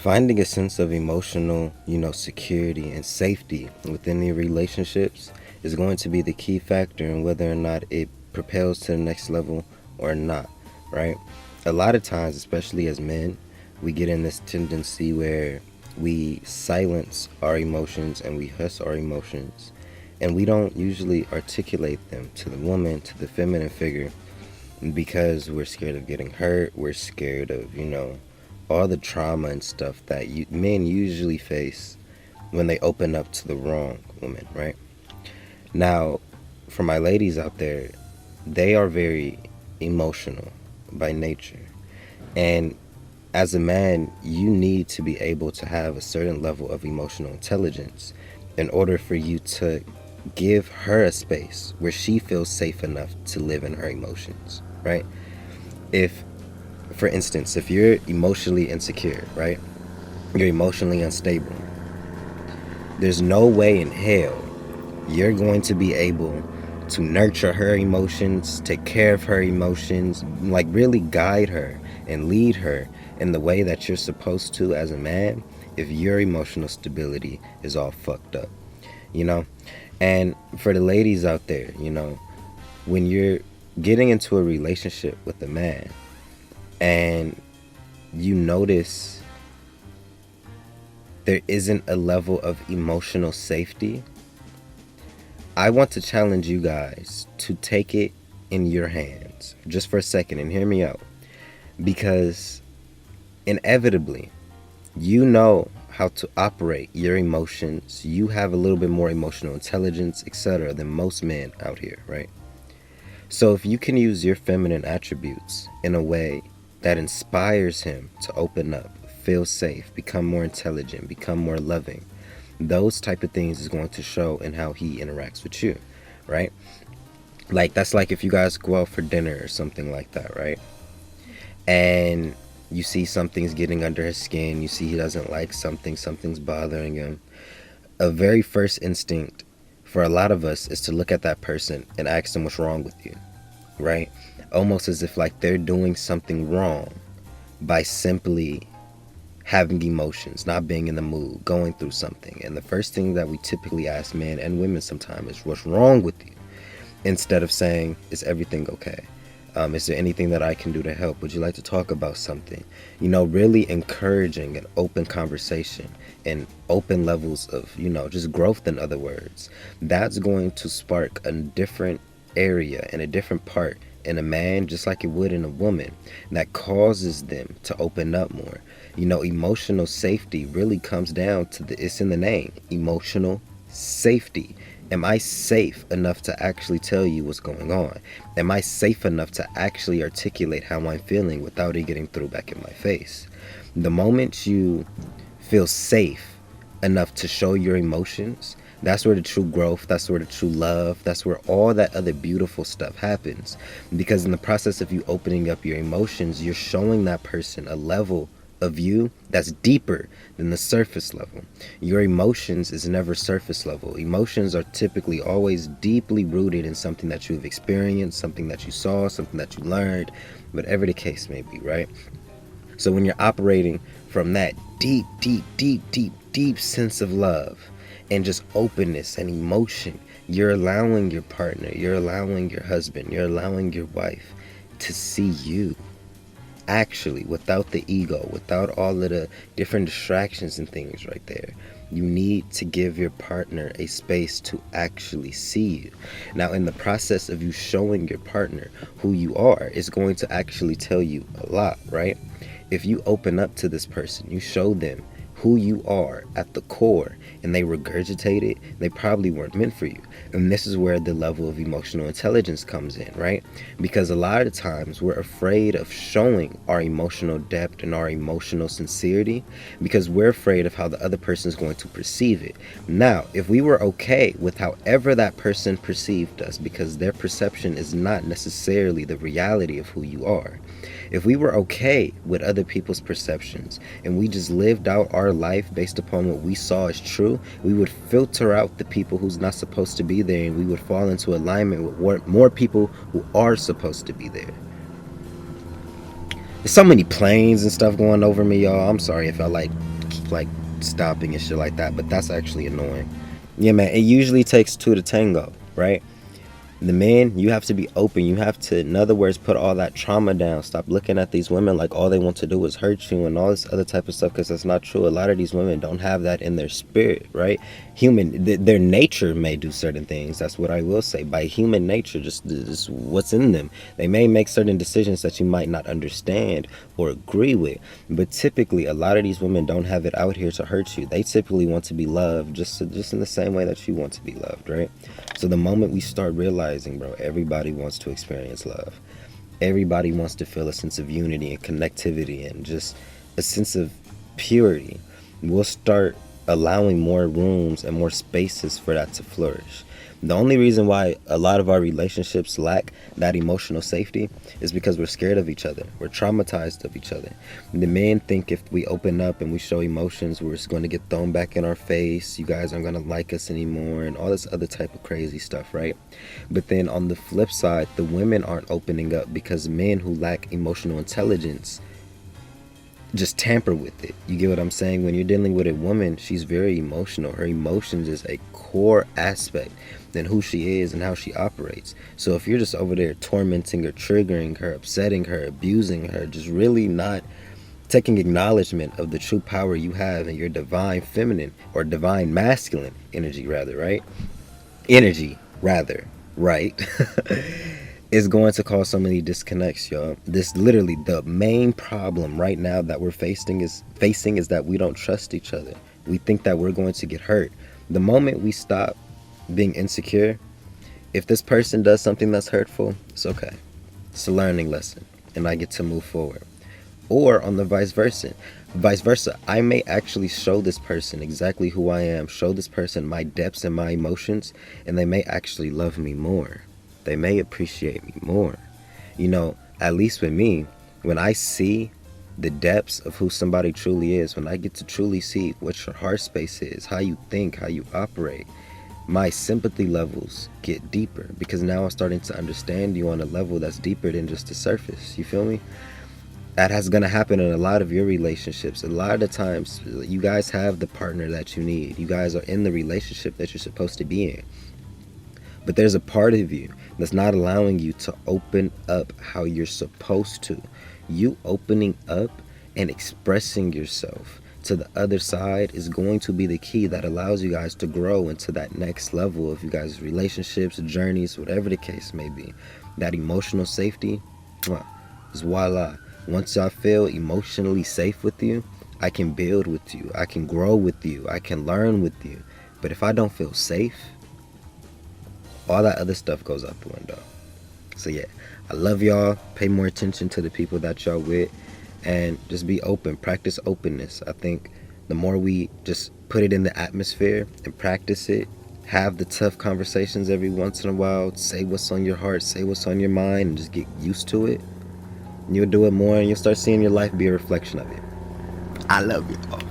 Finding a sense of emotional, security and safety within the relationships is going to be the key factor in whether or not it propels to the next level or not, right? A lot of times, especially as men, we get in this tendency where we silence our emotions and we hush our emotions, and we don't usually articulate them to the woman, to the feminine figure, because we're scared of getting hurt. We're scared of, all the trauma and stuff that men usually face when they open up to the wrong woman, right? Now, for my ladies out there, they are very emotional by nature. And as a man, you need to be able to have a certain level of emotional intelligence in order for you to give her a space where she feels safe enough to live in her emotions, right? If, for instance, if you're emotionally insecure, right? You're emotionally unstable. There's no way in hell you're going to be able to nurture her emotions, take care of her emotions, like really guide her and lead her in the way that you're supposed to as a man if your emotional stability is all fucked up, you know? And for the ladies out there, when you're getting into a relationship with a man and you notice there isn't a level of emotional safety, I want to challenge you guys to take it in your hands just for a second and hear me out. Because inevitably, you know how to operate your emotions. You have a little bit more emotional intelligence, etc., than most men out here, right? So if you can use your feminine attributes in a way that inspires him to open up, feel safe, become more intelligent, become more loving, those type of things is going to show in how he interacts with you, right? Like, that's like if you guys go out for dinner or something like that, right? And you see something's getting under his skin, you see he doesn't like something, something's bothering him. A very first instinct for a lot of us is to look at that person and ask them what's wrong with you, right? Almost as if like they're doing something wrong by simply having emotions, not being in the mood, going through something. And the first thing that we typically ask men and women sometimes is, what's wrong with you? Instead of saying, is everything okay? Is there anything that I can do to help? Would you like to talk about something? Really encouraging an open conversation and open levels of, just growth, in other words. That's going to spark a different area and a different part in a man, just like it would in a woman, that causes them to open up more. Emotional safety really comes down to it's in the name, emotional safety. Am I safe enough to actually tell you what's going on? Am I safe enough to actually articulate how I'm feeling without it getting thrown back in my face? The moment you feel safe enough to show your emotions, that's where the true growth, that's where the true love, that's where all that other beautiful stuff happens. Because in the process of you opening up your emotions, you're showing that person a level of you that's deeper than the surface level. Your emotions is never surface level. Emotions are typically always deeply rooted in something that you've experienced, something that you saw, something that you learned, whatever the case may be, right? So when you're operating from that deep, deep, deep, deep, deep sense of love and just openness and emotion, you're allowing your partner, you're allowing your husband, you're allowing your wife to see you. Actually, without the ego, without all of the different distractions and things right there. You need to give your partner a space to actually see you. Now, in the process of you showing your partner who you are, it's going to actually tell you a lot, right? If you open up to this person, you show them who you are at the core, and they regurgitate it, they probably weren't meant for you. And this is where the level of emotional intelligence comes in, right? Because a lot of times we're afraid of showing our emotional depth and our emotional sincerity because we're afraid of how the other person is going to perceive it. Now, if we were okay with however that person perceived us, because their perception is not necessarily the reality of who you are, if we were okay with other people's perceptions and we just lived out our life based upon what we saw as true, we would filter out the people who's not supposed to be there, and we would fall into alignment with more people who are supposed to be there. There's so many planes and stuff going over me, y'all. I'm sorry if I like like stopping and shit like that, but that's actually annoying. Yeah, man, it usually takes two to tango, right? The man, you have to be open. You have to, in other words, put all that trauma down. Stop looking at these women like all they want to do is hurt you and all this other type of stuff, because that's not true. A lot of these women don't have that in their spirit, right? Their nature may do certain things. That's what I will say. By human nature, just what's in them. They may make certain decisions that you might not understand or agree with. But typically, a lot of these women don't have it out here to hurt you. They typically want to be loved just in the same way that you want to be loved, right? So the moment we start realizing, bro, everybody wants to experience love. Everybody wants to feel a sense of unity and connectivity and just a sense of purity. We'll start allowing more rooms and more spaces for that to flourish. The only reason why a lot of our relationships lack that emotional safety is because we're scared of each other. We're traumatized of each other. The men think if we open up and we show emotions, we're just going to get thrown back in our face. You guys aren't going to like us anymore and all this other type of crazy stuff, right? But then on the flip side, the women aren't opening up because men who lack emotional intelligence just tamper with it. You get what I'm saying? When you're dealing with a woman, she's very emotional. Her emotions is a core aspect than who she is and how she operates. So if you're just over there tormenting her, triggering her, upsetting her, abusing her, just really not taking acknowledgement of the true power you have in your divine feminine or divine masculine energy rather, right? Right? Is going to cause so many disconnects, y'all. This literally the main problem right now that we're facing is that we don't trust each other. We think that we're going to get hurt. The moment we stop being insecure, if this person does something that's hurtful, it's okay. It's a learning lesson and I get to move forward. Or on the vice versa, I may actually show this person exactly who I am, show this person my depths and my emotions, and they may actually love me more. They may appreciate me more. You know, at least with me, when I see the depths of who somebody truly is, when I get to truly see what your heart space is, how you think, how you operate, my sympathy levels get deeper because now I'm starting to understand you on a level that's deeper than just the surface. You feel me? That has going to happen in a lot of your relationships. A lot of the times, you guys have the partner that you need. You guys are in the relationship that you're supposed to be in. But there's a part of you that's not allowing you to open up how you're supposed to. You opening up and expressing yourself to the other side is going to be the key that allows you guys to grow into that next level of you guys' relationships, journeys, whatever the case may be. That emotional safety, is voila. Once I feel emotionally safe with you, I can build with you. I can grow with you. I can learn with you. But if I don't feel safe, all that other stuff goes out the window. So yeah, I love y'all. Pay more attention to the people that y'all with and just be open. Practice openness. I think the more we just put it in the atmosphere and practice it, have the tough conversations every once in a while, say what's on your heart, say what's on your mind, and just get used to it. You'll do it more and you'll start seeing your life be a reflection of it. I love you all.